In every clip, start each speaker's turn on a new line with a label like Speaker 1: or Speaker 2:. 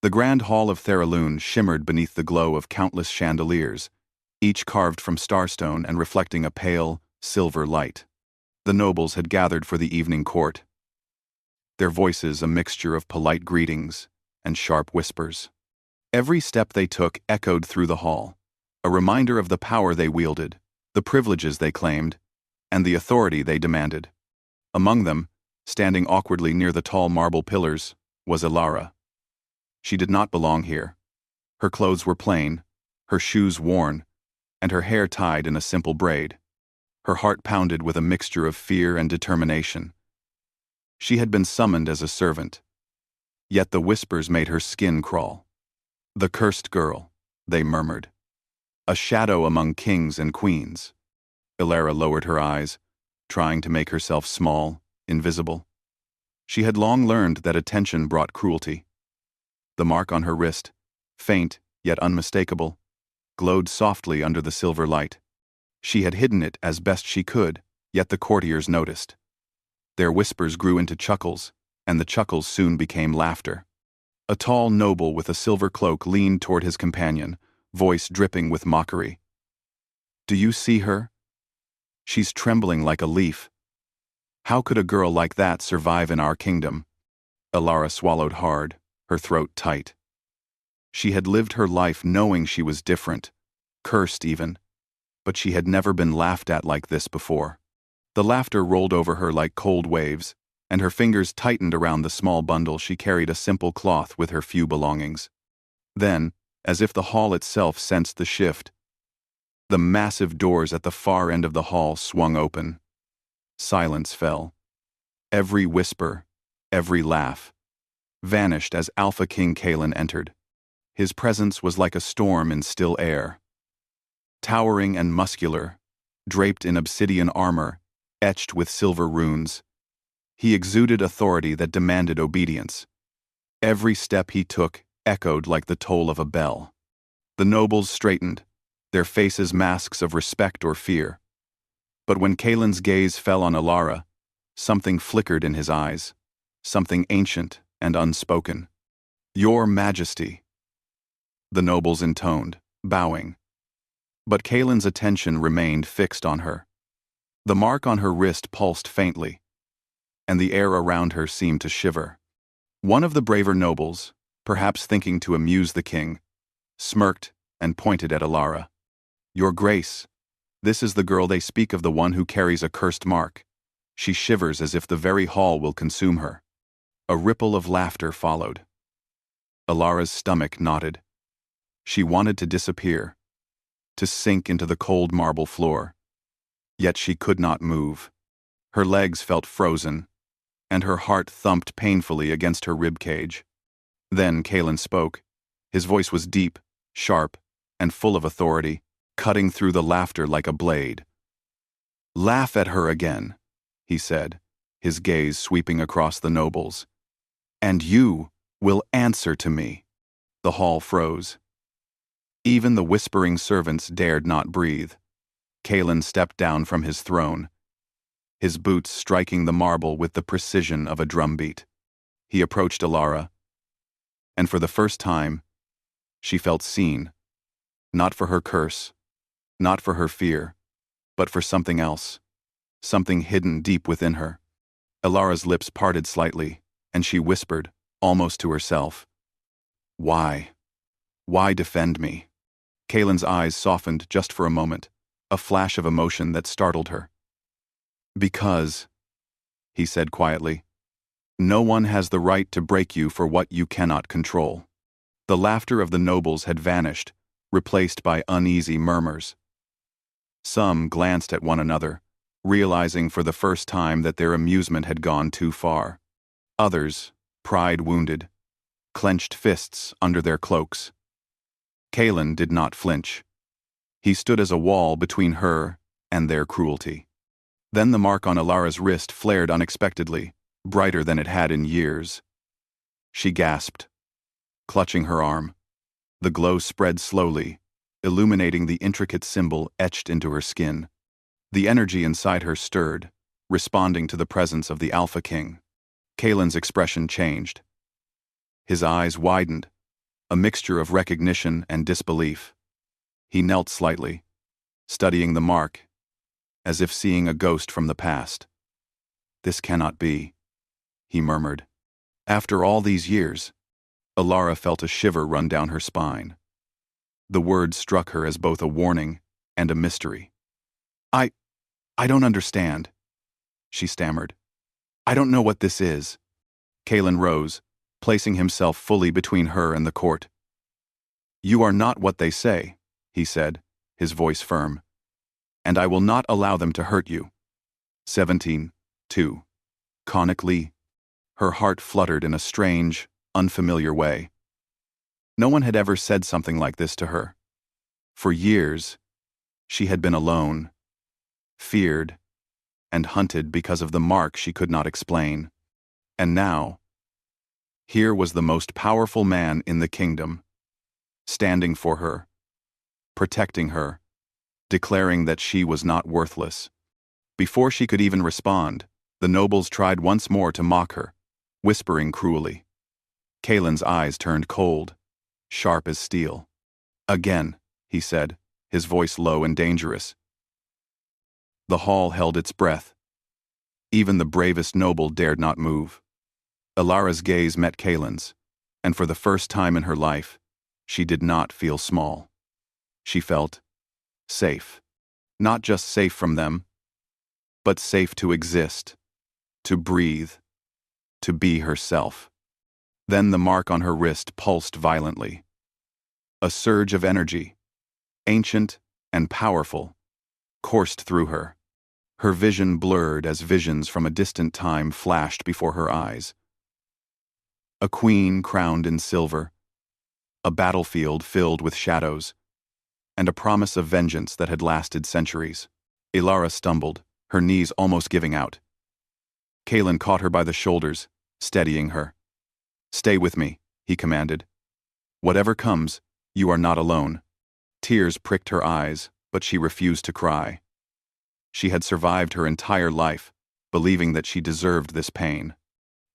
Speaker 1: The grand hall of Theraloon shimmered beneath the glow of countless chandeliers, each carved from starstone and reflecting a pale, silver light. The nobles had gathered for the evening court, their voices a mixture of polite greetings and sharp whispers. Every step they took echoed through the hall, a reminder of the power they wielded, the privileges they claimed, and the authority they demanded. Among them, standing awkwardly near the tall marble pillars, was Elara. She did not belong here. Her clothes were plain, her shoes worn, and her hair tied in a simple braid. Her heart pounded with a mixture of fear and determination. She had been summoned as a servant, yet the whispers made her skin crawl. "The cursed girl," they murmured. "A shadow among kings and queens." Elara lowered her eyes, trying to make herself small, invisible. She had long learned that attention brought cruelty. The mark on her wrist, faint yet unmistakable, glowed softly under the silver light. She had hidden it as best she could, yet the courtiers noticed. Their whispers grew into chuckles, and the chuckles soon became laughter. A tall noble with a silver cloak leaned toward his companion, voice dripping with mockery. "Do you see her? She's trembling like a leaf. How could a girl like that survive in our kingdom?" Elara swallowed hard, her throat tight. She had lived her life knowing she was different, cursed even, but she had never been laughed at like this before. The laughter rolled over her like cold waves, and her fingers tightened around the small bundle she carried, a simple cloth with her few belongings. Then, as if the hall itself sensed the shift, the massive doors at the far end of the hall swung open. Silence fell. Every whisper, every laugh, vanished as Alpha King Kalen entered. His presence was like a storm in still air. Towering and muscular, draped in obsidian armor, etched with silver runes, he exuded authority that demanded obedience. Every step he took echoed like the toll of a bell. The nobles straightened, their faces masks of respect or fear. But when Kalen's gaze fell on Elara, something flickered in his eyes, something ancient and unspoken. "Your Majesty," the nobles intoned, bowing. But Kalen's attention remained fixed on her. The mark on her wrist pulsed faintly, and the air around her seemed to shiver. One of the braver nobles, perhaps thinking to amuse the king, smirked and pointed at Elara. "Your Grace, this is the girl they speak of, the one who carries a cursed mark. She shivers as if the very hall will consume her." A ripple of laughter followed. Elara's stomach knotted. She wanted to disappear, to sink into the cold marble floor. Yet she could not move. Her legs felt frozen, and her heart thumped painfully against her ribcage. Then Kalen spoke. His voice was deep, sharp, and full of authority, cutting through the laughter like a blade. "Laugh at her again," he said, his gaze sweeping across the nobles. "And you will answer to me." The hall froze. Even the whispering servants dared not breathe. Kalen stepped down from his throne, his boots striking the marble with the precision of a drumbeat. He approached Elara, and for the first time, she felt seen, not for her curse, not for her fear, but for something else, something hidden deep within her. Elara's lips parted slightly, and she whispered, almost to herself, "Why? Why defend me?" Kalen's eyes softened just for a moment, a flash of emotion that startled her. "Because," he said quietly, "no one has the right to break you for what you cannot control." The laughter of the nobles had vanished, replaced by uneasy murmurs. Some glanced at one another, realizing for the first time that their amusement had gone too far. Others, pride wounded, clenched fists under their cloaks. Kalen did not flinch. He stood as a wall between her and their cruelty. Then the mark on Elara's wrist flared unexpectedly, brighter than it had in years. She gasped, clutching her arm. The glow spread slowly, illuminating the intricate symbol etched into her skin. The energy inside her stirred, responding to the presence of the Alpha King. Kalen's expression changed. His eyes widened, a mixture of recognition and disbelief. He knelt slightly, studying the mark, as if seeing a ghost from the past. "This cannot be," he murmured. After all these years, Alara felt a shiver run down her spine. The word struck her as both a warning and a mystery. I don't understand," she stammered. "I don't know what this is." Kalen rose, placing himself fully between her and the court. "You are not what they say," he said, his voice firm, "and I will not allow them to hurt you." 17:2. Conically, her heart fluttered in a strange, unfamiliar way. No one had ever said something like this to her. For years, she had been alone, feared, and hunted because of the mark she could not explain. And now, here was the most powerful man in the kingdom, standing for her, protecting her, declaring that she was not worthless. Before she could even respond, the nobles tried once more to mock her, whispering cruelly. Kalen's eyes turned cold, sharp as steel. "Again," he said, his voice low and dangerous. The hall held its breath. Even the bravest noble dared not move. Alara's gaze met Kalen's, and for the first time in her life, she did not feel small. She felt safe. Not just safe from them, but safe to exist, to breathe, to be herself. Then the mark on her wrist pulsed violently. A surge of energy, ancient and powerful, coursed through her. Her vision blurred as visions from a distant time flashed before her eyes. A queen crowned in silver, a battlefield filled with shadows, and a promise of vengeance that had lasted centuries. Alara stumbled, her knees almost giving out. Kalen caught her by the shoulders, steadying her. "Stay with me," he commanded. "Whatever comes, you are not alone." Tears pricked her eyes, but she refused to cry. She had survived her entire life, believing that she deserved this pain.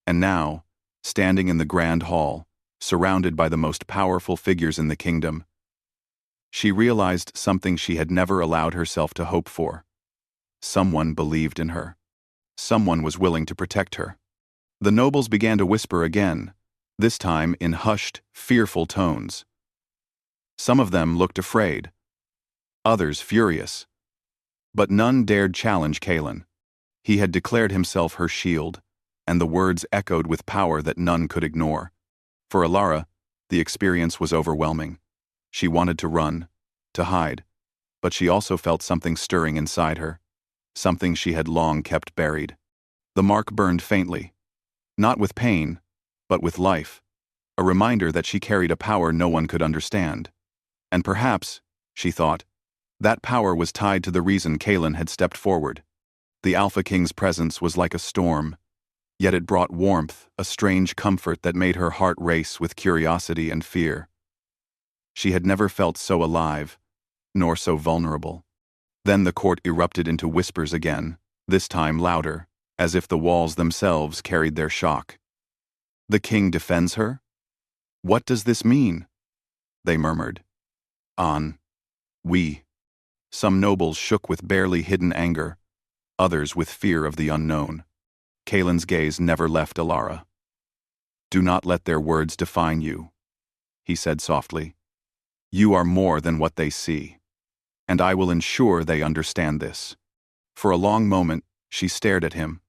Speaker 1: And now, standing in the grand hall, surrounded by the most powerful figures in the kingdom, she realized something she had never allowed herself to hope for. Someone believed in her. Someone was willing to protect her. The nobles began to whisper again, this time in hushed, fearful tones. Some of them looked afraid, others furious. But none dared challenge Kalen. He had declared himself her shield, and the words echoed with power that none could ignore. For Alara, the experience was overwhelming. She wanted to run, to hide, but she also felt something stirring inside her, something she had long kept buried. The mark burned faintly, not with pain, but with life, a reminder that she carried a power no one could understand. And perhaps, she thought, that power was tied to the reason Kalen had stepped forward. The Alpha King's presence was like a storm, yet it brought warmth, a strange comfort that made her heart race with curiosity and fear. She had never felt so alive, nor so vulnerable. Then the court erupted into whispers again, this time louder, as if the walls themselves carried their shock. "The king defends her? What does this mean?" they murmured. We." Some nobles shook with barely hidden anger, others with fear of the unknown. Kalen's gaze never left Alara. "Do not let their words define you," he said softly. "You are more than what they see, and I will ensure they understand this." For a long moment, she stared at him.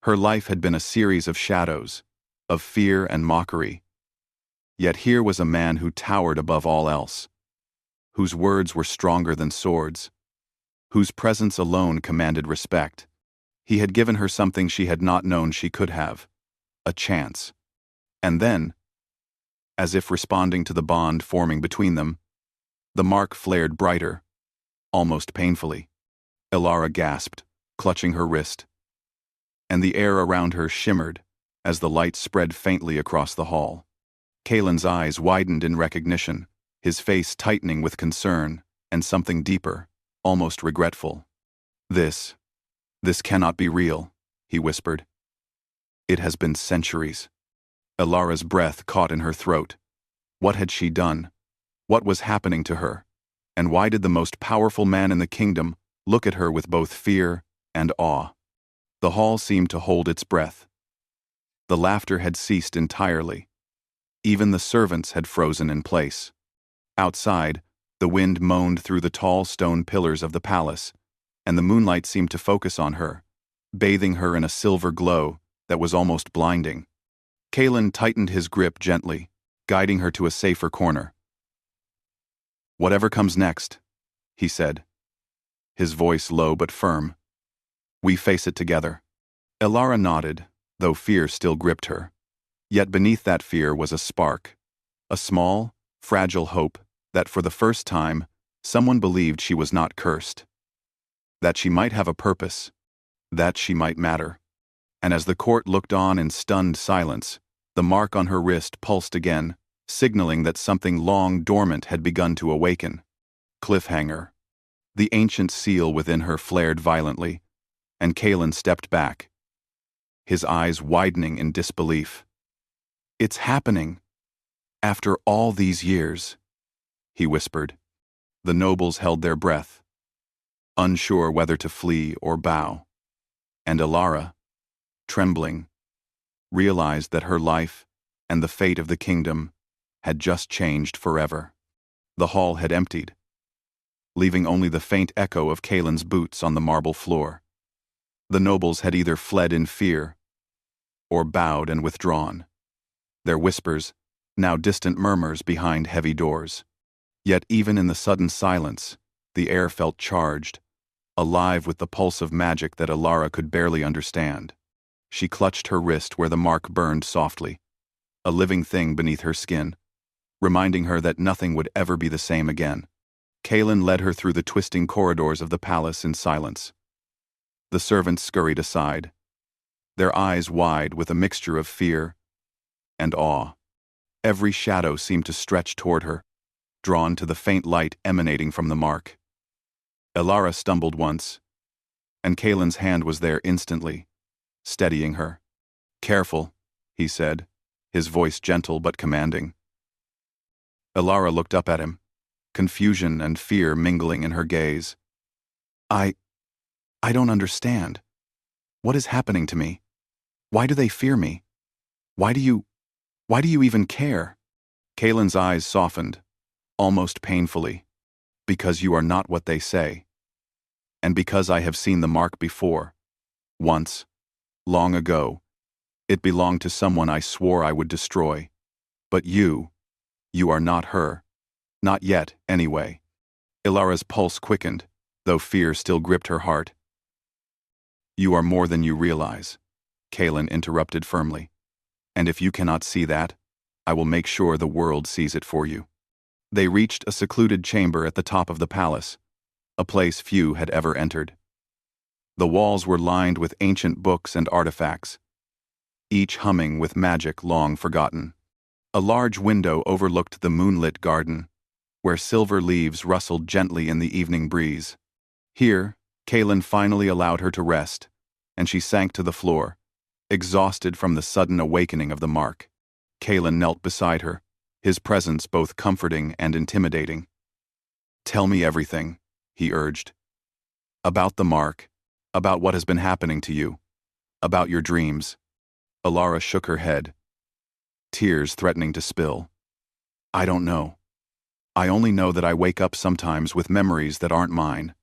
Speaker 1: Her life had been a series of shadows, of fear and mockery. Yet here was a man who towered above all else, whose words were stronger than swords, whose presence alone commanded respect. He had given her something she had not known she could have, a chance. And then, as if responding to the bond forming between them, the mark flared brighter, almost painfully. Alara gasped, clutching her wrist, and the air around her shimmered as the light spread faintly across the hall. Kalen's eyes widened in recognition, his face tightening with concern and something deeper, almost regretful. This cannot be real," he whispered. "It has been centuries." Alara's breath caught in her throat, What had she done? What was happening to her? And why did the most powerful man in the kingdom look at her with both fear and awe? The hall seemed to hold its breath. The laughter had ceased entirely. Even the servants had frozen in place. Outside, the wind moaned through the tall stone pillars of the palace, and the moonlight seemed to focus on her, bathing her in a silver glow that was almost blinding. Kalen tightened his grip gently, guiding her to a safer corner. "Whatever comes next," he said, his voice low but firm. "We face it together." Elara nodded, though fear still gripped her. Yet beneath that fear was a spark, a small, fragile hope that for the first time, someone believed she was not cursed. That she might have a purpose, that she might matter. And as the court looked on in stunned silence, the mark on her wrist pulsed again, signaling that something long dormant had begun to awaken. Cliffhanger. The ancient seal within her flared violently, and Kalen stepped back, his eyes widening in disbelief. "It's happening. After all these years," he whispered. The nobles held their breath, unsure whether to flee or bow. And Elara, trembling, realized that her life and the fate of the kingdom had just changed forever. The hall had emptied, leaving only the faint echo of Kalen's boots on the marble floor. The nobles had either fled in fear or bowed and withdrawn, their whispers now distant murmurs behind heavy doors. Yet even in the sudden silence, the air felt charged, alive with the pulse of magic that Elara could barely understand. She clutched her wrist where the mark burned softly, a living thing beneath her skin, reminding her that nothing would ever be the same again. Kalen led her through the twisting corridors of the palace in silence. The servants scurried aside, their eyes wide with a mixture of fear and awe. Every shadow seemed to stretch toward her, drawn to the faint light emanating from the mark. Elara stumbled once, and Kalen's hand was there instantly, steadying her. "Careful," he said, his voice gentle but commanding. Elara looked up at him, confusion and fear mingling in her gaze. I don't understand. What is happening to me? Why do they fear me? Why do you even care?" Kalen's eyes softened, almost painfully. "Because you are not what they say. And because I have seen the mark before. Once. Long ago. It belonged to someone I swore I would destroy. But you are not her. Not yet, anyway." Ilara's pulse quickened, though fear still gripped her heart. "You are more than you realize," Kalen interrupted firmly. "And if you cannot see that, I will make sure the world sees it for you." They reached a secluded chamber at the top of the palace, a place few had ever entered. The walls were lined with ancient books and artifacts, each humming with magic long forgotten. A large window overlooked the moonlit garden, where silver leaves rustled gently in the evening breeze. Here, Kalen finally allowed her to rest, and she sank to the floor, exhausted from the sudden awakening of the mark. Kalen knelt beside her, his presence both comforting and intimidating. "Tell me everything," he urged. "About the mark, about what has been happening to you, about your dreams." Elara shook her head, tears threatening to spill. "I don't know. I only know that I wake up sometimes with memories that aren't mine,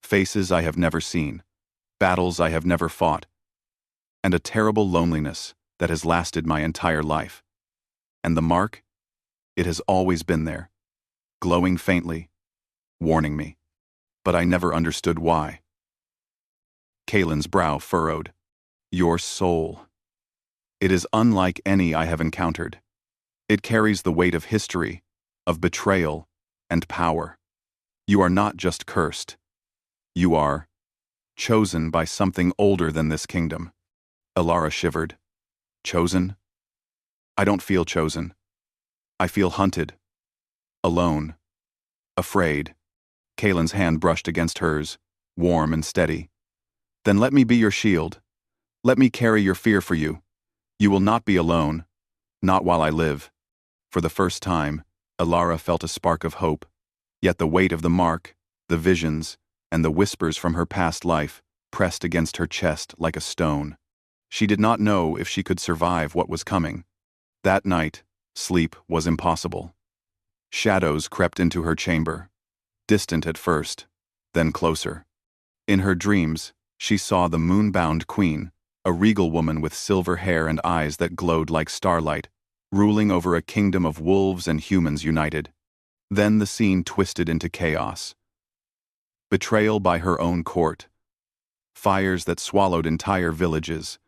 Speaker 1: faces I have never seen, battles I have never fought, and a terrible loneliness that has lasted my entire life. And the mark? It has always been there, glowing faintly, warning me. But I never understood why." Kalen's brow furrowed. "Your soul. It is unlike any I have encountered. It carries the weight of history, of betrayal, and power. You are not just cursed. You are chosen by something older than this kingdom." Elara shivered. "Chosen? I don't feel chosen. I feel hunted. Alone. Afraid." Kalen's hand brushed against hers, warm and steady. "Then let me be your shield. Let me carry your fear for you. You will not be alone. Not while I live." For the first time, Ilara felt a spark of hope, yet the weight of the mark, the visions, and the whispers from her past life pressed against her chest like a stone. She did not know if she could survive what was coming. That night, sleep was impossible. Shadows crept into her chamber, distant at first, then closer. In her dreams, she saw the moon-bound queen, a regal woman with silver hair and eyes that glowed like starlight, ruling over a kingdom of wolves and humans united. Then the scene twisted into chaos. Betrayal by her own court, fires that swallowed entire villages,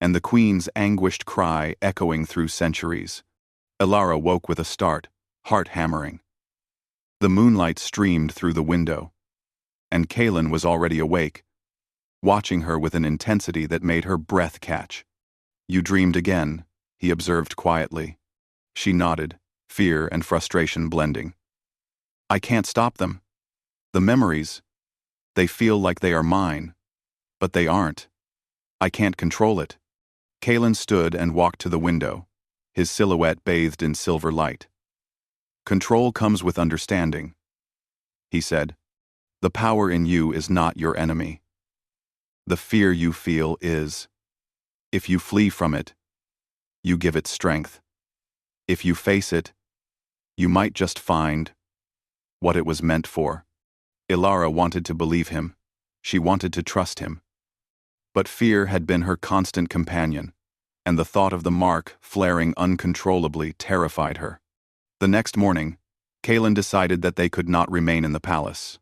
Speaker 1: and the queen's anguished cry echoing through centuries. Ilara woke with a start, heart hammering. The moonlight streamed through the window, and Kaelin was already awake, watching her with an intensity that made her breath catch. "You dreamed again," he observed quietly. She nodded, fear and frustration blending. "I can't stop them. The memories, they feel like they are mine, but they aren't. I can't control it." Kaelin stood and walked to the window, his silhouette bathed in silver light. "Control comes with understanding," he said. "The power in you is not your enemy. The fear you feel is. If you flee from it, you give it strength. If you face it, you might just find what it was meant for." Ilara wanted to believe him. She wanted to trust him. But fear had been her constant companion, and the thought of the mark flaring uncontrollably terrified her. The next morning, Kaelin decided that they could not remain in the palace.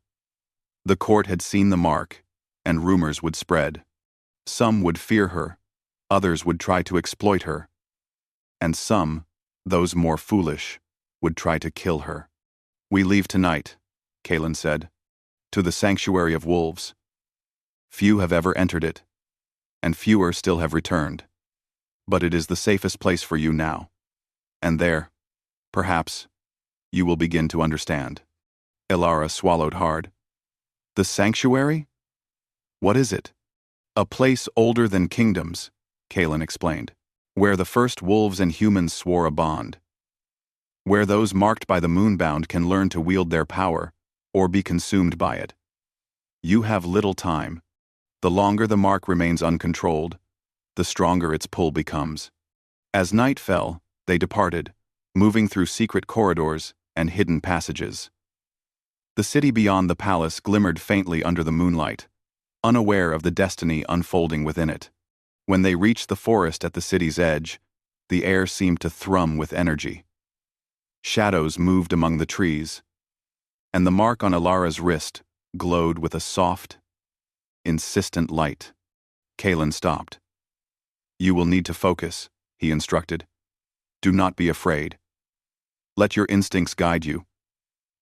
Speaker 1: The court had seen the mark, and rumors would spread. Some would fear her, others would try to exploit her, and some, those more foolish, would try to kill her. "We leave tonight," Kaelin said, "to the sanctuary of wolves. Few have ever entered it, and fewer still have returned. But it is the safest place for you now. And there, perhaps, you will begin to understand." Ilara swallowed hard. "The sanctuary? What is it?" "A place older than kingdoms," Kaelin explained, "where the first wolves and humans swore a bond. Where those marked by the moonbound can learn to wield their power, or be consumed by it. You have little time. The longer the mark remains uncontrolled, the stronger its pull becomes." As night fell, they departed, moving through secret corridors and hidden passages. The city beyond the palace glimmered faintly under the moonlight, unaware of the destiny unfolding within it. When they reached the forest at the city's edge, the air seemed to thrum with energy. Shadows moved among the trees, and the mark on Ilara's wrist glowed with a soft, insistent light. Kaelin stopped. "You will need to focus," he instructed. "Do not be afraid. Let your instincts guide you.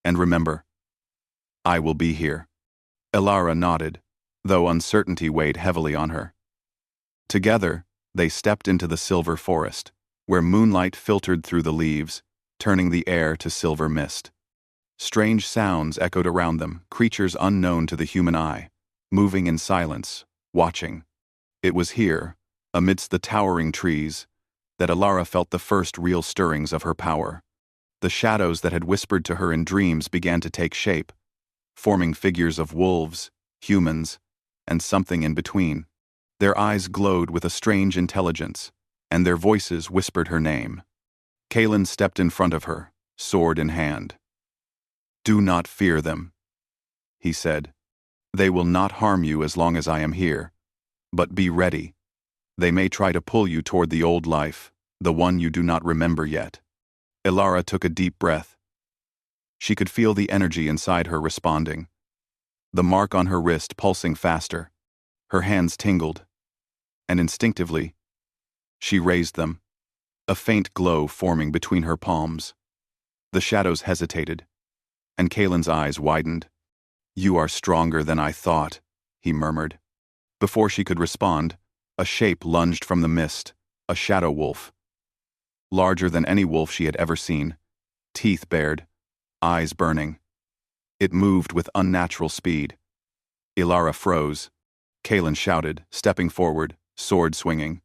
Speaker 1: And remember, I will be here." Ilara nodded, though uncertainty weighed heavily on her. Together, they stepped into the silver forest, where moonlight filtered through the leaves, turning the air to silver mist. Strange sounds echoed around them, creatures unknown to the human eye, moving in silence, watching. It was here, amidst the towering trees, that Ilara felt the first real stirrings of her power. The shadows that had whispered to her in dreams began to take shape, forming figures of wolves, humans, and something in between. Their eyes glowed with a strange intelligence, and their voices whispered her name. Kaelin stepped in front of her, sword in hand. "Do not fear them," he said. "They will not harm you as long as I am here. But be ready. They may try to pull you toward the old life, the one you do not remember yet." Ilara took a deep breath. She could feel the energy inside her responding, the mark on her wrist pulsing faster. Her hands tingled, and instinctively, she raised them, a faint glow forming between her palms. The shadows hesitated, and Kaelin's eyes widened. "You are stronger than I thought," he murmured. Before she could respond, a shape lunged from the mist, a shadow wolf. Larger than any wolf she had ever seen, teeth bared, eyes burning. It moved with unnatural speed. Ilara froze. Kaelin shouted, stepping forward, sword swinging.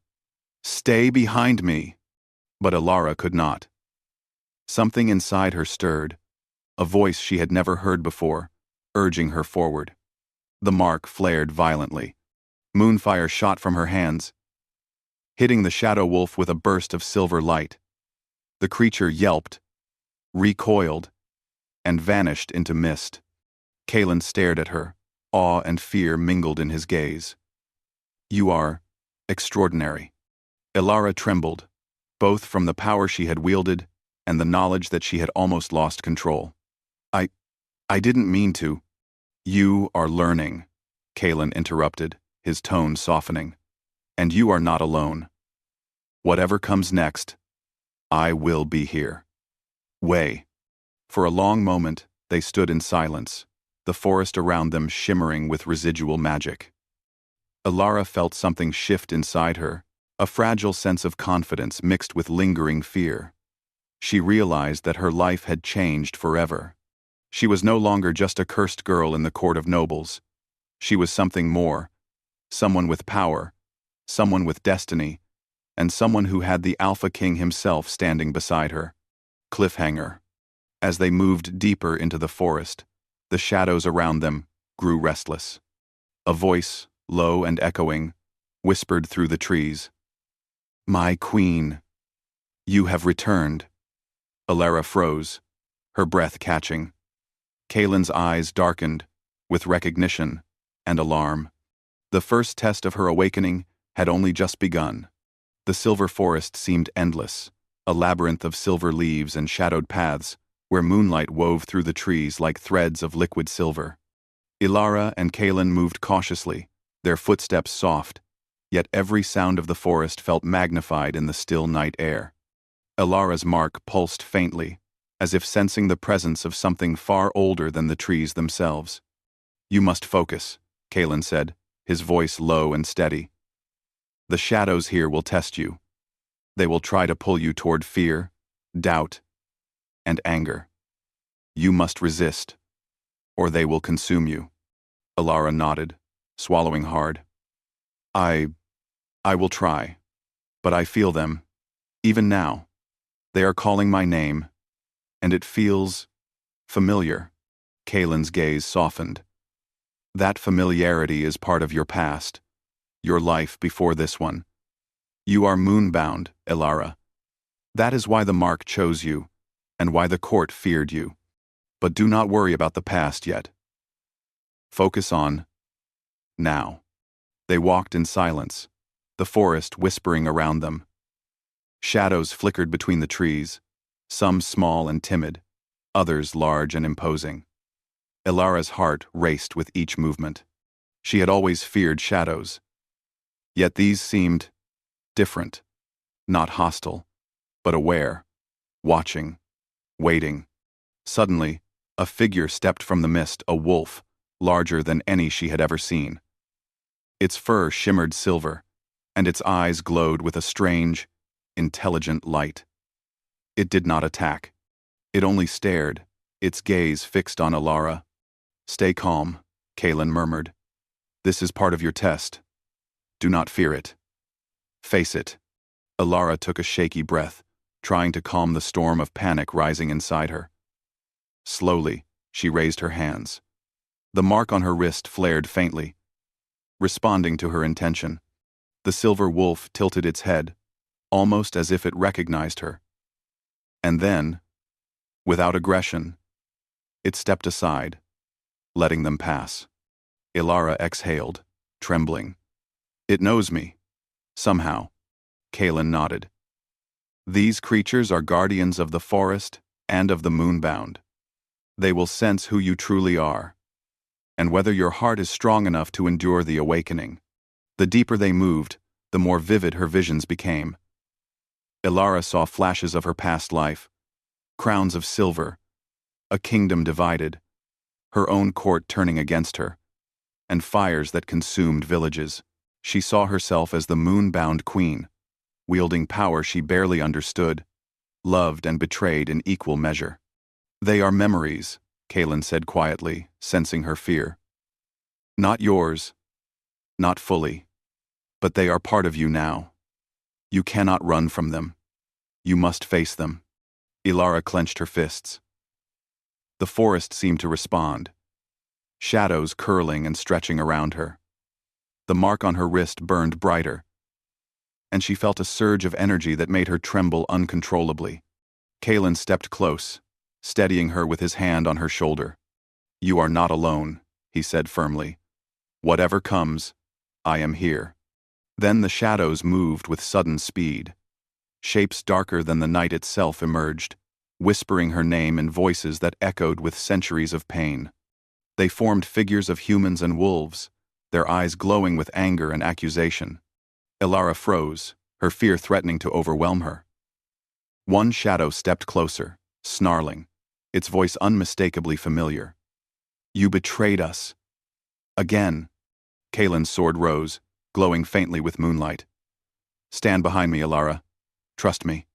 Speaker 1: "Stay behind me!" But Ilara could not. Something inside her stirred, a voice she had never heard before, urging her forward. The mark flared violently. Moonfire shot from her hands, hitting the shadow wolf with a burst of silver light. The creature yelped, recoiled, and vanished into mist. Kalen stared at her, awe and fear mingled in his gaze. "You are extraordinary." Ilara trembled, both from the power she had wielded and the knowledge that she had almost lost control. I didn't mean to." "You are learning," Kalen interrupted, his tone softening. "And you are not alone. Whatever comes next, I will be here." Way. For a long moment, they stood in silence, the forest around them shimmering with residual magic. Ilara felt something shift inside her, a fragile sense of confidence mixed with lingering fear. She realized that her life had changed forever. She was no longer just a cursed girl in the court of nobles. She was something more, someone with power, someone with destiny, and someone who had the Alpha King himself standing beside her. Cliffhanger. As they moved deeper into the forest, the shadows around them grew restless. A voice, low and echoing, whispered through the trees. "My queen, you have returned." Ilara froze, her breath catching. Kalen's eyes darkened, with recognition and alarm. The first test of her awakening had only just begun. The silver forest seemed endless, a labyrinth of silver leaves and shadowed paths, where moonlight wove through the trees like threads of liquid silver. Ilara and Kalen moved cautiously, their footsteps soft, yet every sound of the forest felt magnified in the still night air. Ilara's mark pulsed faintly, as if sensing the presence of something far older than the trees themselves. "You must focus," Kalen said, his voice low and steady. "The shadows here will test you. They will try to pull you toward fear, doubt, and anger. You must resist, or they will consume you." Ilara nodded, swallowing hard. I will try, but I feel them, even now. They are calling my name, and it feels familiar." Kalen's gaze softened. "That familiarity is part of your past, your life before this one. You are moonbound, Ilara. That is why the mark chose you, and why the court feared you. But do not worry about the past yet. Focus on now." They walked in silence, the forest whispering around them. Shadows flickered between the trees, some small and timid, others large and imposing. Ilara's heart raced with each movement. She had always feared shadows. Yet these seemed different, not hostile, but aware, watching, waiting. Suddenly, a figure stepped from the mist, a wolf, larger than any she had ever seen. Its fur shimmered silver, and its eyes glowed with a strange, intelligent light. It did not attack. It only stared, its gaze fixed on Ilara. "Stay calm," Kalen murmured. "This is part of your test. Do not fear it. Face it." Ilara took a shaky breath, trying to calm the storm of panic rising inside her. Slowly, she raised her hands. The mark on her wrist flared faintly, responding to her intention. The silver wolf tilted its head, almost as if it recognized her. And then, without aggression, it stepped aside, letting them pass. Ilara exhaled, trembling. "It knows me. Somehow." Kalen nodded. "These creatures are guardians of the forest and of the moonbound. They will sense who you truly are, and whether your heart is strong enough to endure the awakening." The deeper they moved, the more vivid her visions became. Ilara saw flashes of her past life, crowns of silver, a kingdom divided, her own court turning against her, and fires that consumed villages. She saw herself as the moon-bound queen, wielding power she barely understood, loved and betrayed in equal measure. "They are memories," Kalen said quietly, sensing her fear. "Not yours, not fully, but they are part of you now. You cannot run from them. You must face them." Ilara clenched her fists. The forest seemed to respond, shadows curling and stretching around her. The mark on her wrist burned brighter, and she felt a surge of energy that made her tremble uncontrollably. Kalen stepped close, steadying her with his hand on her shoulder. "You are not alone," he said firmly. "Whatever comes, I am here." Then the shadows moved with sudden speed. Shapes darker than the night itself emerged, whispering her name in voices that echoed with centuries of pain. They formed figures of humans and wolves, their eyes glowing with anger and accusation. Ilara froze, her fear threatening to overwhelm her. One shadow stepped closer, snarling, its voice unmistakably familiar. "You betrayed us." Again. Kalen's sword rose, glowing faintly with moonlight. "Stand behind me, Ilara. Trust me."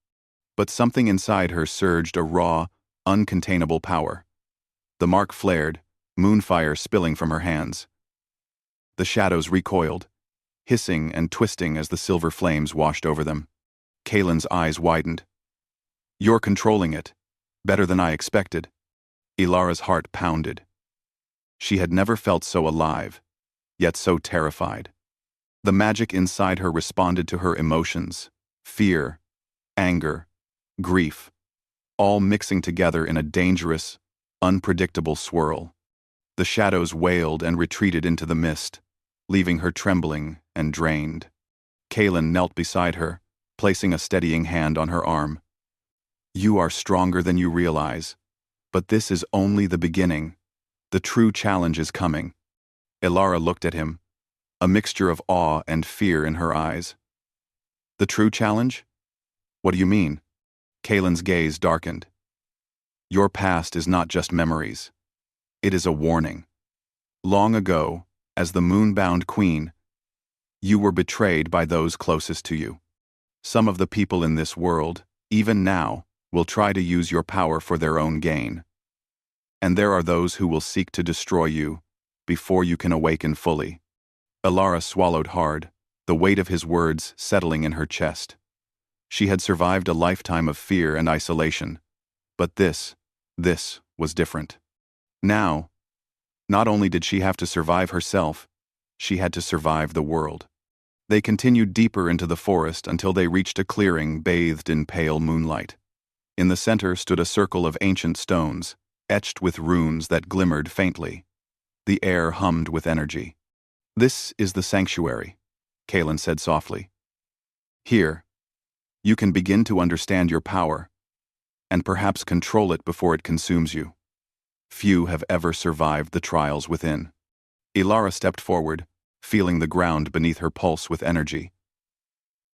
Speaker 1: But something inside her surged a raw, uncontainable power. The mark flared, moonfire spilling from her hands. The shadows recoiled, hissing and twisting as the silver flames washed over them. Kalen's eyes widened. "You're controlling it. Better than I expected." Ilara's heart pounded. She had never felt so alive, yet so terrified. The magic inside her responded to her emotions, fear, anger, grief, all mixing together in a dangerous, unpredictable swirl. The shadows wailed and retreated into the mist, leaving her trembling and drained. Kalen knelt beside her, placing a steadying hand on her arm. "You are stronger than you realize, but this is only the beginning. The true challenge is coming." Ilara looked at him, a mixture of awe and fear in her eyes. "The true challenge? What do you mean?" Kalen's gaze darkened. "Your past is not just memories. It is a warning. Long ago, as the moon-bound queen, you were betrayed by those closest to you. Some of the people in this world, even now, will try to use your power for their own gain. And there are those who will seek to destroy you before you can awaken fully." Ilara swallowed hard, the weight of his words settling in her chest. She had survived a lifetime of fear and isolation, but this was different. Now, not only did she have to survive herself, she had to survive the world. They continued deeper into the forest until they reached a clearing bathed in pale moonlight. In the center stood a circle of ancient stones, etched with runes that glimmered faintly. The air hummed with energy. "This is the sanctuary," Kalen said softly. "Here, you can begin to understand your power, and perhaps control it before it consumes you. Few have ever survived the trials within." Ilara stepped forward, feeling the ground beneath her pulse with energy.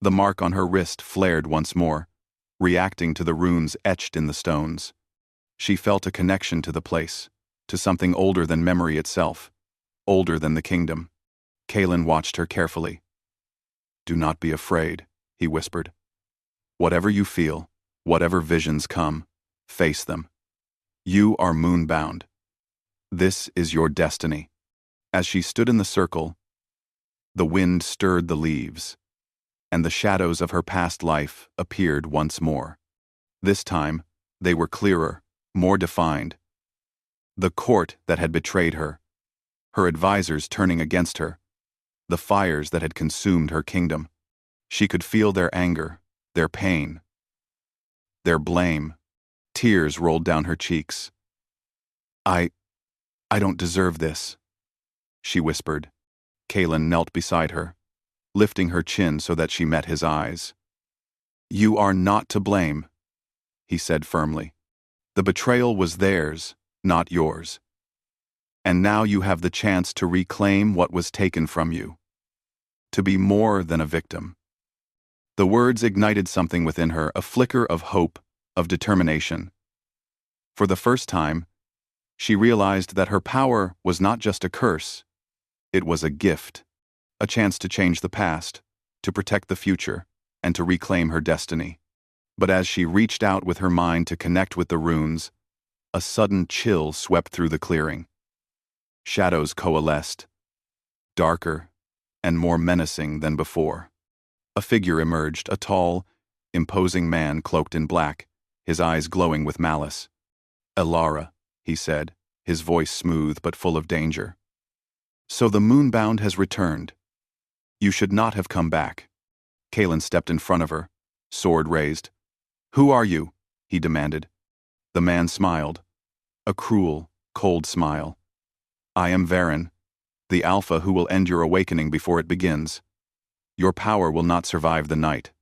Speaker 1: The mark on her wrist flared once more, reacting to the runes etched in the stones. She felt a connection to the place, to something older than memory itself, older than the kingdom. Kalen watched her carefully. "Do not be afraid," he whispered. "Whatever you feel, whatever visions come, face them. You are moonbound. This is your destiny." As she stood in the circle, the wind stirred the leaves, and the shadows of her past life appeared once more. This time, they were clearer, more defined. The court that had betrayed her, her advisors turning against her, the fires that had consumed her kingdom. She could feel their anger, their pain, their blame. Tears rolled down her cheeks. I don't deserve this," she whispered. Kalen knelt beside her, lifting her chin so that she met his eyes. "You are not to blame," he said firmly. "The betrayal was theirs, not yours. And now you have the chance to reclaim what was taken from you. To be more than a victim." The words ignited something within her, a flicker of hope, of determination. For the first time, she realized that her power was not just a curse. It was a gift, a chance to change the past, to protect the future, and to reclaim her destiny. But as she reached out with her mind to connect with the runes, a sudden chill swept through the clearing. Shadows coalesced, darker and more menacing than before. A figure emerged, a tall, imposing man cloaked in black, his eyes glowing with malice. "Elara," he said, his voice smooth but full of danger. "So the moonbound has returned. You should not have come back." Kalen stepped in front of her, sword raised. "Who are you?" he demanded. The man smiled, a cruel, cold smile. "I am Varen, the Alpha who will end your awakening before it begins. Your power will not survive the night."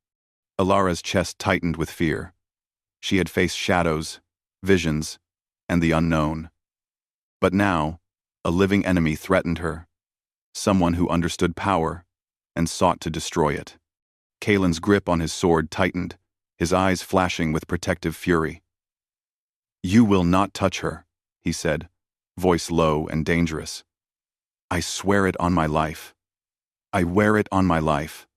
Speaker 1: Elara's chest tightened with fear. She had faced shadows, visions, and the unknown. But now, a living enemy threatened her, someone who understood power and sought to destroy it. Kalen's grip on his sword tightened, his eyes flashing with protective fury. "You will not touch her," he said, voice low and dangerous. "I swear it on my life. I wear it on my life."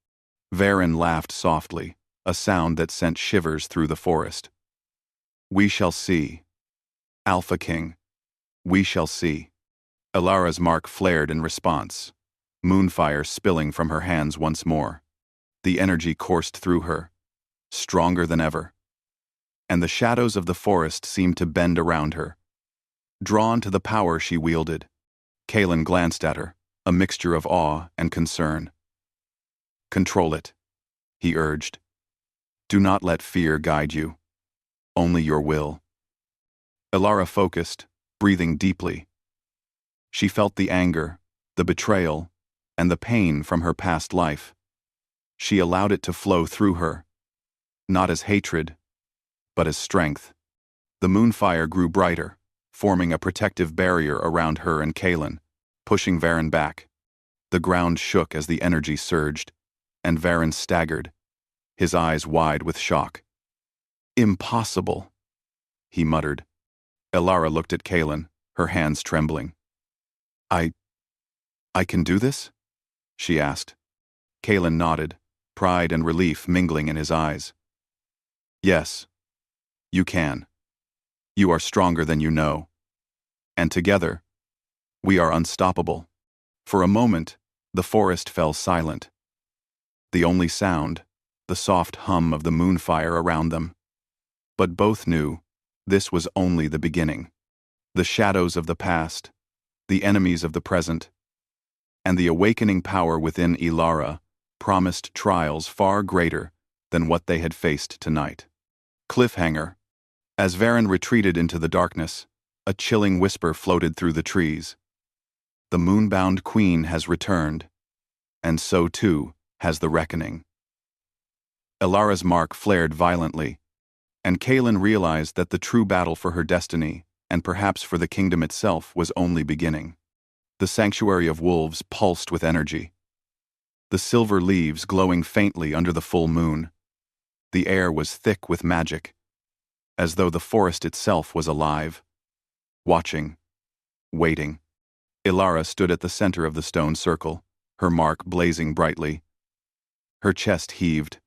Speaker 1: Varen laughed softly, a sound that sent shivers through the forest. "We shall see. Alpha King, we shall see." Elara's mark flared in response, moonfire spilling from her hands once more. The energy coursed through her, stronger than ever. And the shadows of the forest seemed to bend around her, drawn to the power she wielded. Kalen glanced at her, a mixture of awe and concern. "Control it," he urged. "Do not let fear guide you. Only your will." Elara focused, breathing deeply. She felt the anger, the betrayal, and the pain from her past life. She allowed it to flow through her, not as hatred, but as strength. The moonfire grew brighter, forming a protective barrier around her and Kalen, pushing Varen back. The ground shook as the energy surged, and Varen staggered, his eyes wide with shock. "Impossible," he muttered. Elara looked at Kalen, her hands trembling. I can do this?" she asked. Kalen nodded, pride and relief mingling in his eyes. "Yes, you can. You are stronger than you know. And together, we are unstoppable." For a moment, the forest fell silent. The only sound, the soft hum of the moonfire around them. But both knew this was only the beginning. The shadows of the past, the enemies of the present, and the awakening power within Elara promised trials far greater than what they had faced tonight. Cliffhanger. As Varen retreated into the darkness, a chilling whisper floated through the trees. "The moonbound queen has returned, and so too has the reckoning." Elara's mark flared violently, and Kalen realized that the true battle for her destiny, and perhaps for the kingdom itself, was only beginning. The sanctuary of wolves pulsed with energy, the silver leaves glowing faintly under the full moon. The air was thick with magic, as though the forest itself was alive, watching, waiting. Elara stood at the center of the stone circle, her mark blazing brightly. Her chest heaved,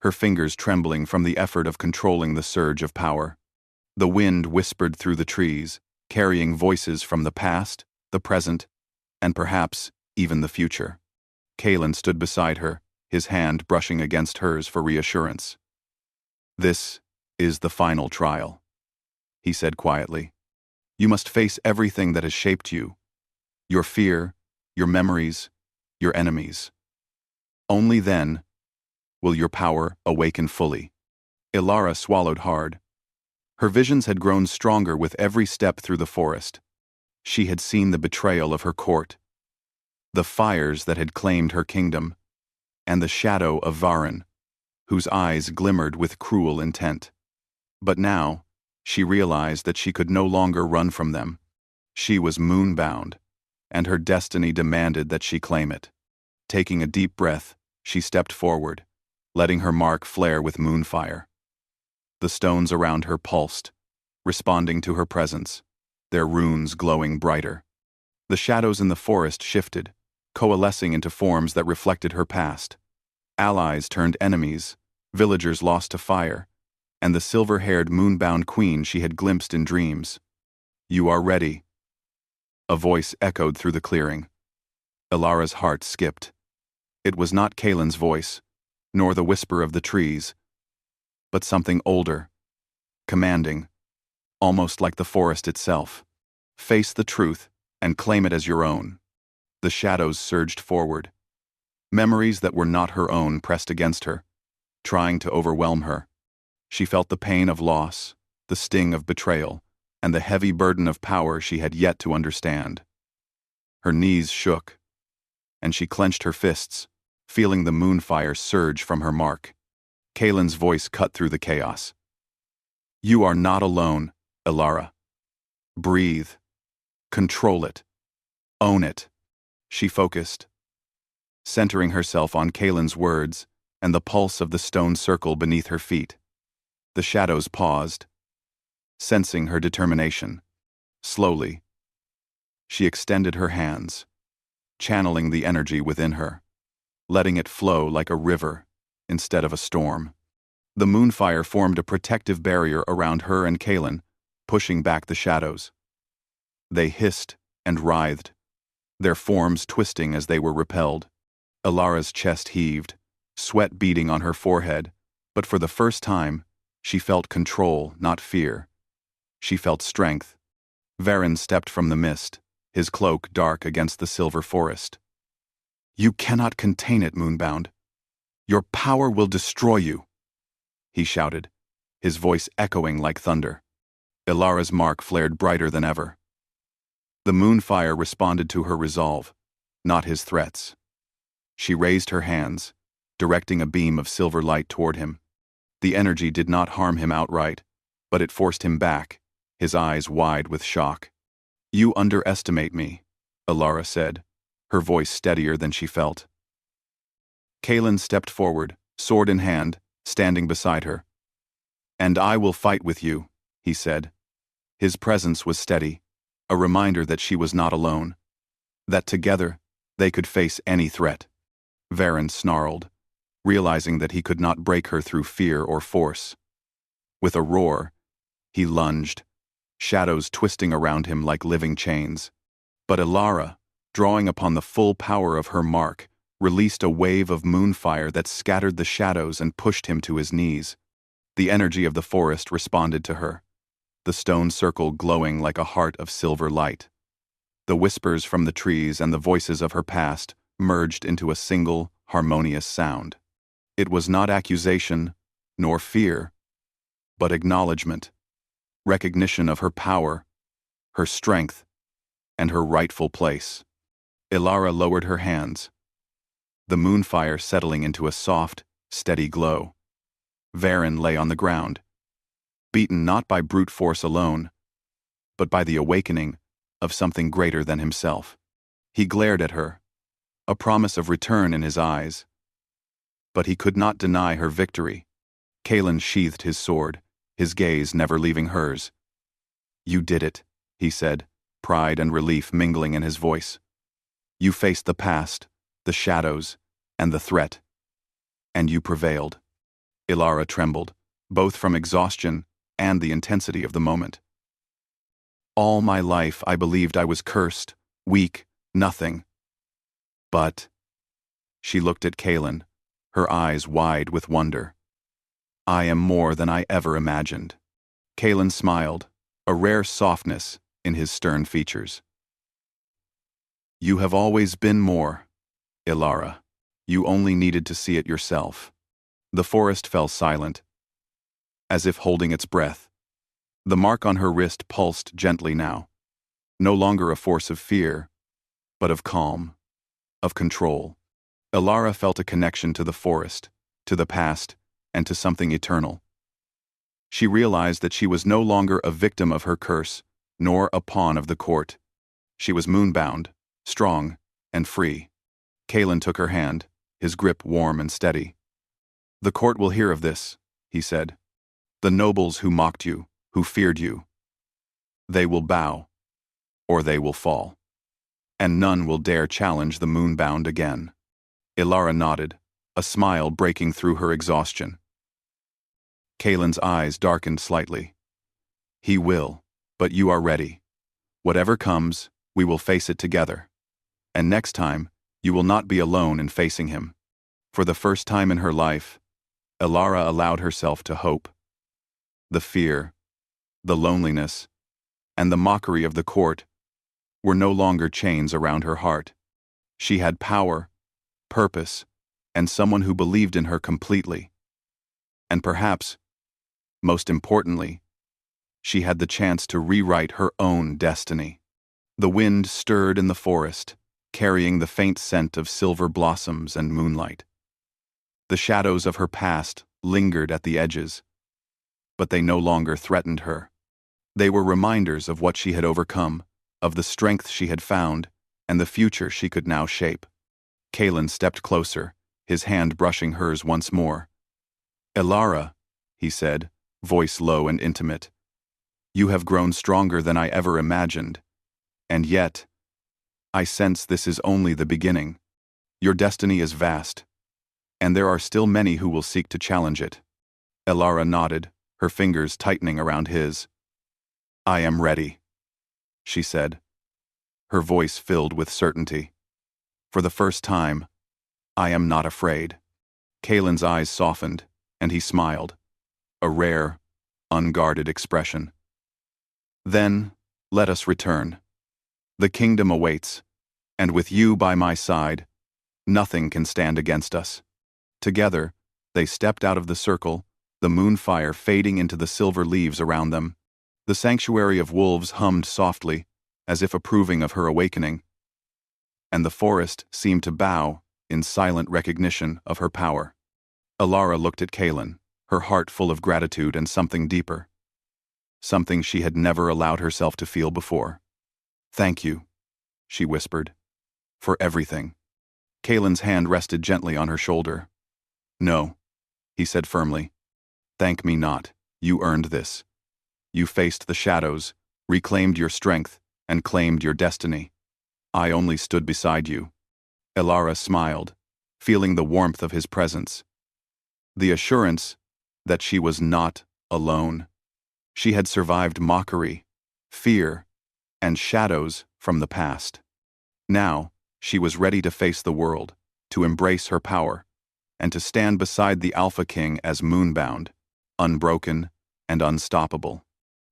Speaker 1: her fingers trembling from the effort of controlling the surge of power. The wind whispered through the trees, carrying voices from the past, the present, and perhaps even the future. Kalen stood beside her, his hand brushing against hers for reassurance. "This is the final trial," he said quietly. "You must face everything that has shaped you, your fear, your memories, your enemies. Only then will your power awaken fully." Elara swallowed hard. Her visions had grown stronger with every step through the forest. She had seen the betrayal of her court, the fires that had claimed her kingdom, and the shadow of Varen, whose eyes glimmered with cruel intent. But now, she realized that she could no longer run from them. She was moonbound, and her destiny demanded that she claim it. Taking a deep breath, she stepped forward, letting her mark flare with moonfire. The stones around her pulsed, responding to her presence, their runes glowing brighter. The shadows in the forest shifted, coalescing into forms that reflected her past. Allies turned enemies, villagers lost to fire, and the silver-haired moonbound queen she had glimpsed in dreams. "You are ready." A voice echoed through the clearing. Elara's heart skipped. It was not Kalen's voice, nor the whisper of the trees, but something older, commanding, almost like the forest itself. Face the truth and claim it as your own. The shadows surged forward. Memories that were not her own pressed against her, trying to overwhelm her. She felt the pain of loss, the sting of betrayal, and the heavy burden of power she had yet to understand. Her knees shook, and she clenched her fists, feeling the moonfire surge from her mark. Kalen's voice cut through the chaos. You are not alone, Elara. Breathe. Control it. Own it. She focused, centering herself on Kalen's words and the pulse of the stone circle beneath her feet. The shadows paused, sensing her determination. Slowly, she extended her hands, channeling the energy within her, letting it flow like a river instead of a storm. The moonfire formed a protective barrier around her and Kalen, pushing back the shadows. They hissed and writhed, their forms twisting as they were repelled. Elara's chest heaved, sweat beading on her forehead, but for the first time, she felt control, not fear. She felt strength. Varen stepped from the mist, his cloak dark against the silver forest. You cannot contain it, Moonbound. Your power will destroy you, he shouted, his voice echoing like thunder. Elara's mark flared brighter than ever. The moonfire responded to her resolve, not his threats. She raised her hands, directing a beam of silver light toward him. The energy did not harm him outright, but it forced him back, his eyes wide with shock. You underestimate me, Elara said, her voice steadier than she felt. Kalen stepped forward, sword in hand, standing beside her. And I will fight with you, he said. His presence was steady, a reminder that she was not alone, that together they could face any threat. Varen snarled, realizing that he could not break her through fear or force. With a roar, he lunged, shadows twisting around him like living chains. But Elara, drawing upon the full power of her mark, released a wave of moonfire that scattered the shadows and pushed him to his knees. The energy of the forest responded to her, the stone circle glowing like a heart of silver light. The whispers from the trees and the voices of her past merged into a single, harmonious sound. It was not accusation, nor fear, but acknowledgement, recognition of her power, her strength, and her rightful place. Elara lowered her hands, the moonfire settling into a soft, steady glow. Varen lay on the ground, beaten not by brute force alone, but by the awakening of something greater than himself. He glared at her, a promise of return in his eyes. But he could not deny her victory. Kalen sheathed his sword, his gaze never leaving hers. You did it, he said, pride and relief mingling in his voice. You faced the past, the shadows, and the threat. And you prevailed. Elara trembled, both from exhaustion and the intensity of the moment. All my life I believed I was cursed, weak, nothing. But... She looked at Kalen, her eyes wide with wonder. I am more than I ever imagined. Kalen smiled, a rare softness in his stern features. You have always been more, Elara. You only needed to see it yourself. The forest fell silent, as if holding its breath. The mark on her wrist pulsed gently now, no longer a force of fear, but of calm, of control. Elara felt a connection to the forest, to the past, and to something eternal. She realized that she was no longer a victim of her curse, nor a pawn of the court. She was moonbound, strong, and free. Kalen took her hand, his grip warm and steady. The court will hear of this, he said. The nobles who mocked you, who feared you. They will bow, or they will fall. And none will dare challenge the moonbound again. Elara nodded, a smile breaking through her exhaustion. Kalen's eyes darkened slightly. He will, but you are ready. Whatever comes, we will face it together. And next time, you will not be alone in facing him. For the first time in her life, Elara allowed herself to hope. The fear, the loneliness, and the mockery of the court were no longer chains around her heart. She had power, purpose, and someone who believed in her completely. And perhaps, most importantly, she had the chance to rewrite her own destiny. The wind stirred in the forest, carrying the faint scent of silver blossoms and moonlight. The shadows of her past lingered at the edges, but they no longer threatened her. They were reminders of what she had overcome, of the strength she had found, and the future she could now shape. Kalen stepped closer, his hand brushing hers once more. "Elara," he said, voice low and intimate, "you have grown stronger than I ever imagined. And yet, I sense this is only the beginning. Your destiny is vast, and there are still many who will seek to challenge it." Elara nodded, her fingers tightening around his. "I am ready," she said, her voice filled with certainty. "For the first time, I am not afraid." Kalen's eyes softened, and he smiled, a rare, unguarded expression. "Then, let us return. The kingdom awaits, and with you by my side, nothing can stand against us." Together, they stepped out of the circle, the moonfire fading into the silver leaves around them. The sanctuary of wolves hummed softly, as if approving of her awakening, and the forest seemed to bow in silent recognition of her power. Elara looked at Kalen, her heart full of gratitude and something deeper. Something she had never allowed herself to feel before. "Thank you," she whispered, "for everything." Kalen's hand rested gently on her shoulder. "No," he said firmly. "Thank me not. You earned this. You faced the shadows, reclaimed your strength, and claimed your destiny. I only stood beside you." Elara smiled, feeling the warmth of his presence. The assurance that she was not alone. She had survived mockery, fear, and shadows from the past. Now, she was ready to face the world, to embrace her power, and to stand beside the Alpha King as moonbound, unbroken, and unstoppable.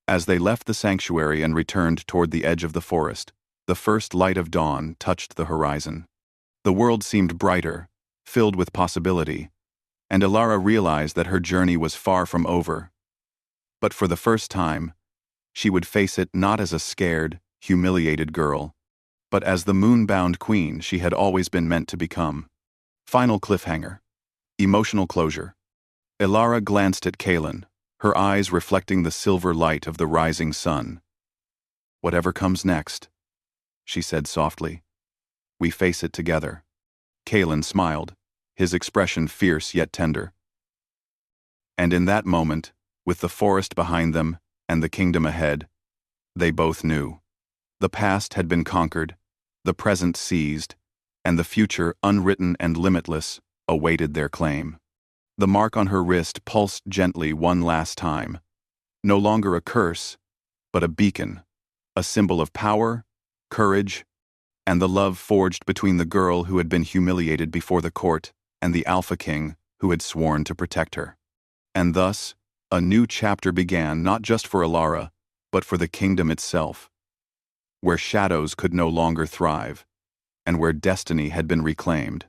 Speaker 1: As they left the sanctuary and returned toward the edge of the forest, the first light of dawn touched the horizon. The world seemed brighter, filled with possibility, and Elara realized that her journey was far from over. But for the first time, she would face it not as a scared, humiliated girl, but as the moon-bound queen she had always been meant to become. Final cliffhanger. Emotional closure. Elara glanced at Kalen, her eyes reflecting the silver light of the rising sun. "Whatever comes next," she said softly, "we face it together." Kalen smiled, his expression fierce yet tender. And in that moment, with the forest behind them and the kingdom ahead, they both knew. The past had been conquered, the present seized, and the future, unwritten and limitless, awaited their claim. The mark on her wrist pulsed gently one last time, no longer a curse, but a beacon, a symbol of power, courage, and the love forged between the girl who had been humiliated before the court and the Alpha King who had sworn to protect her. And thus, a new chapter began not just for Elara, but for the kingdom itself, where shadows could no longer thrive, and where destiny had been reclaimed.